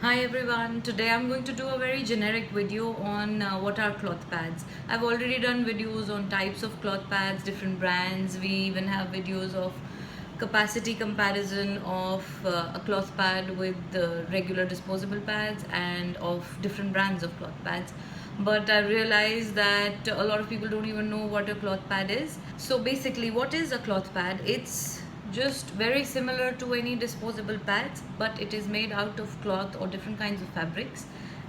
Hi everyone, today I'm going to do a very generic video on what are cloth pads. I've already done videos on types of cloth pads, different brands. We even have videos of capacity comparison of a cloth pad with the regular disposable pads and of different brands of cloth pads. But I realized that a lot of people don't even know what a cloth pad is. So basically, what is a cloth pad? It's just very similar to any disposable pads, but it is made out of cloth or different kinds of fabrics.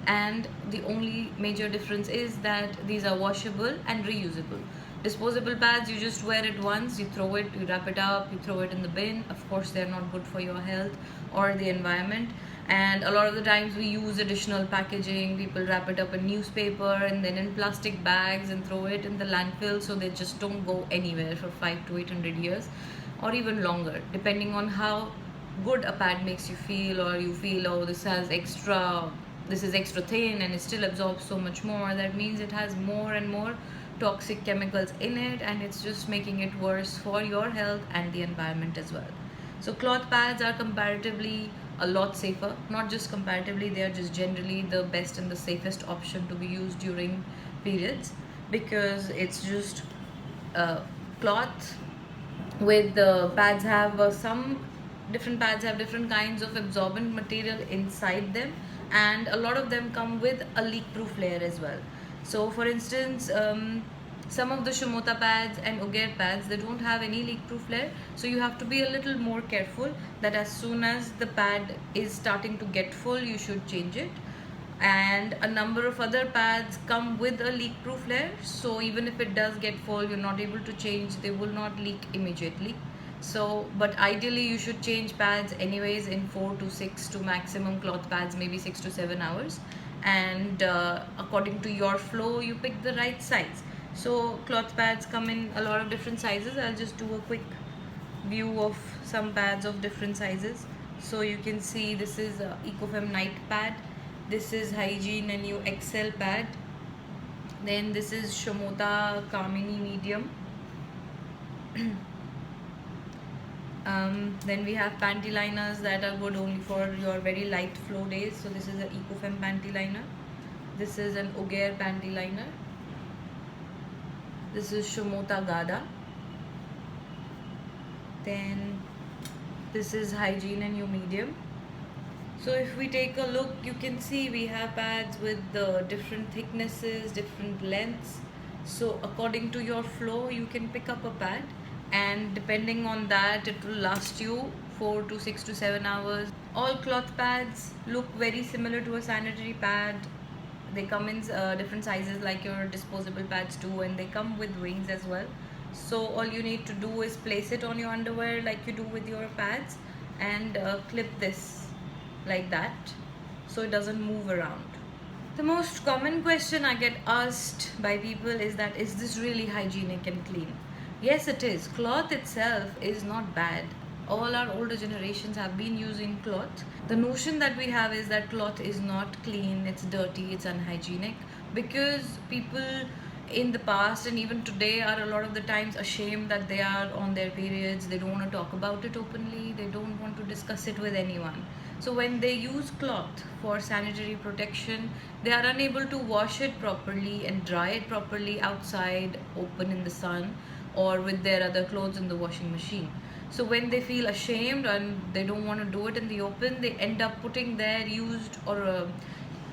And the only major difference is that these are washable and reusable. Disposable pads, you just wear it once, you throw it, you wrap it up, you throw it in the bin. Of course, they're not good for your health or the environment. And a lot of the times we use additional packaging. People wrap it up in newspaper and then in plastic bags and throw it in the landfill, so they just don't go anywhere for 5 to 800 years or even longer, depending on how good a pad makes you feel, or you feel, oh, this is extra thin and it still absorbs so much more. That means it has more and more toxic chemicals in it, and it's just making it worse for your health and the environment as well. So cloth pads are comparatively a lot safer. Not just comparatively, they are just generally the best and the safest option to be used during periods, because it's just cloth with the pads have some different pads have different kinds of absorbent material inside them, and a lot of them come with a leak proof layer as well. So for instance, some of the Shimota pads and Ugair pads, they don't have any leak proof layer, so you have to be a little more careful that as soon as the pad is starting to get full, you should change it. And a number of other pads come with a leak proof layer, so even if it does get full, you're not able to change, they will not leak immediately. So but ideally you should change pads anyways in 4 to 6 to maximum cloth pads maybe 6 to 7 hours, and according to your flow you pick the right size. So cloth pads come in a lot of different sizes. I'll just do a quick view of some pads of different sizes. So you can see this is Ecofem Night pad, this is Hygiene and You XL pad, then this is Shomota Kamini medium. Then we have panty liners that are good only for your very light flow days. So this is an Ecofem panty liner, this is an Ugair panty liner, this is Shomota Gada, then this is Hygiene and You medium. So if we take a look, you can see we have pads with the different thicknesses, different lengths. So according to your flow, you can pick up a pad, and depending on that, it will last you 4 to 6 to 7 hours. All cloth pads look very similar to a sanitary pad. They come in different sizes like your disposable pads do, and they come with wings as well. So all you need to do is place it on your underwear like you do with your pads, and clip this like that so it doesn't move around. The most common question I get asked by people is that, is this really hygienic and clean? Yes, it is. Cloth itself is not bad. All our older generations have been using cloth. The notion that we have is that cloth is not clean, it's dirty, it's unhygienic, because people in the past and even today are a lot of the times ashamed that they are on their periods. They don't want to talk about it openly, they don't want to discuss it with anyone. So when they use cloth for sanitary protection, they are unable to wash it properly and dry it properly outside open in the sun or with their other clothes in the washing machine. So when they feel ashamed and they don't want to do it in the open, they end up putting their used or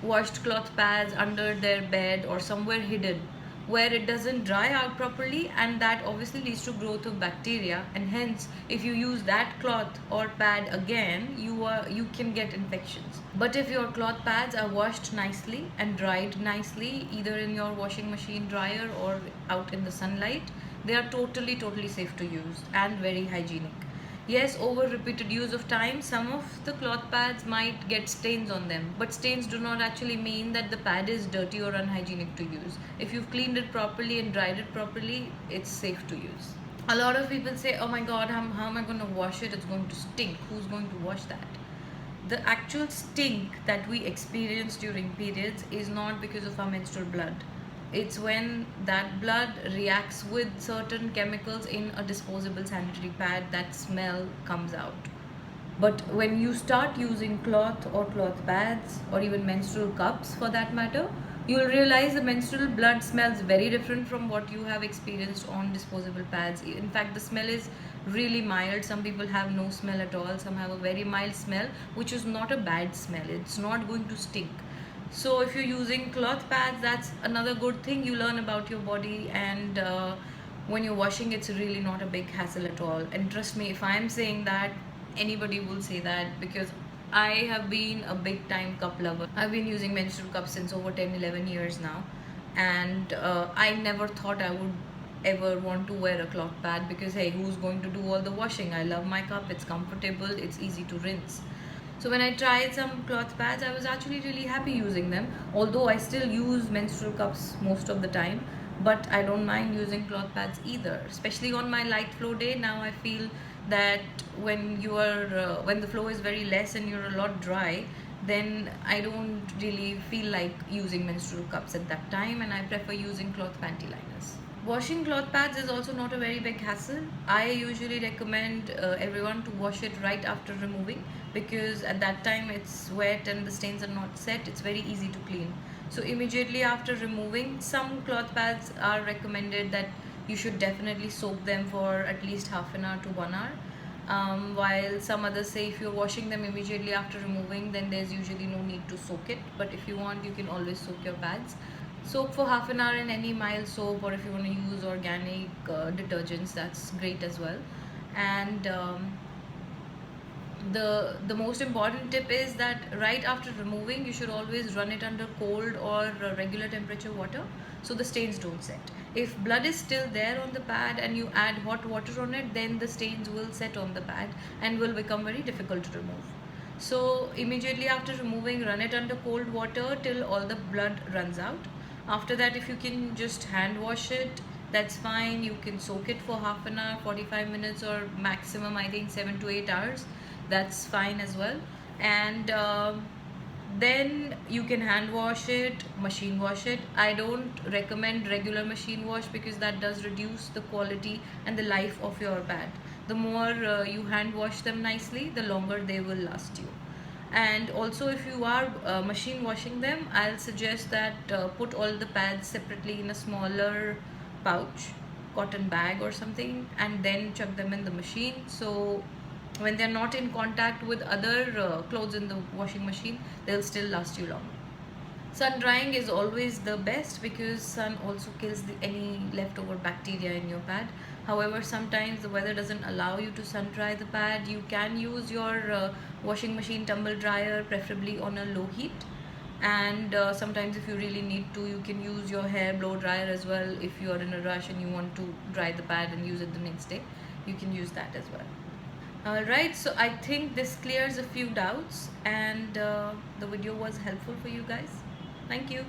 washed cloth pads under their bed or somewhere hidden where it doesn't dry out properly, and that obviously leads to growth of bacteria, and hence if you use that cloth or pad again, you can get infections. But if your cloth pads are washed nicely and dried nicely, either in your washing machine dryer or out in the sunlight, they are totally safe to use and very hygienic. Yes, over repeated use of time, some of the cloth pads might get stains on them, but stains do not actually mean that the pad is dirty or unhygienic to use. If you've cleaned it properly and dried it properly, it's safe to use. A lot of people say, oh my god, how am I going to wash it? It's going to stink. Who's going to wash that? The actual stink that we experience during periods is not because of our menstrual blood. It's when that blood reacts with certain chemicals in a disposable sanitary pad, that smell comes out. But when you start using cloth or cloth pads or even menstrual cups for that matter, you will realize the menstrual blood smells very different from what you have experienced on disposable pads. In fact, the smell is really mild. Some people have no smell at all, some have a very mild smell, which is not a bad smell. It's not going to stink. So if you're using cloth pads, that's another good thing. You learn about your body, and when you're washing, it's really not a big hassle at all. And trust me, if I'm saying that, anybody will say that, because I have been a big time cup lover. I've been using menstrual cups since over 10-11 years now, and I never thought I would ever want to wear a cloth pad, because hey, who's going to do all the washing? I love my cup, it's comfortable, it's easy to rinse. So when I tried some cloth pads, I was actually really happy using them. Although I still use menstrual cups most of the time, but I don't mind using cloth pads either. Especially on my light flow day, now I feel that when the flow is very less and you're a lot dry, then I don't really feel like using menstrual cups at that time, and I prefer using cloth panty liners. Washing cloth pads is also not a very big hassle. I usually recommend everyone to wash it right after removing, because at that time it's wet and the stains are not set. It's very easy to clean. So immediately after removing, some cloth pads are recommended that you should definitely soak them for at least half an hour to 1 hour. While some others say if you're washing them immediately after removing, then there's usually no need to soak it. But if you want, you can always soak your pads. Soak for half an hour in any mild soap, or if you want to use organic detergents, that's great as well. And the most important tip is that right after removing, you should always run it under cold or regular temperature water, so the stains don't set. If blood is still there on the pad and you add hot water on it, then the stains will set on the pad and will become very difficult to remove. So immediately after removing, run it under cold water till all the blood runs out. After that, if you can just hand wash it, that's fine. You can soak it for half an hour, 45 minutes, or maximum I think 7 to 8 hours. That's fine as well. And then you can hand wash it, machine wash it. I don't recommend regular machine wash, because that does reduce the quality and the life of your pad. The more you hand wash them nicely, the longer they will last you. And also, if you are machine washing them, I'll suggest that put all the pads separately in a smaller pouch, cotton bag or something, and then chuck them in the machine. So when they're not in contact with other clothes in the washing machine, they'll still last you long. Sun drying is always the best, because sun also kills any leftover bacteria in your pad. However, sometimes the weather doesn't allow you to sun dry the pad. You can use your washing machine tumble dryer, preferably on a low heat. And sometimes if you really need to, you can use your hair blow dryer as well. If you are in a rush and you want to dry the pad and use it the next day, you can use that as well. Alright, so I think this clears a few doubts, and the video was helpful for you guys. Thank you.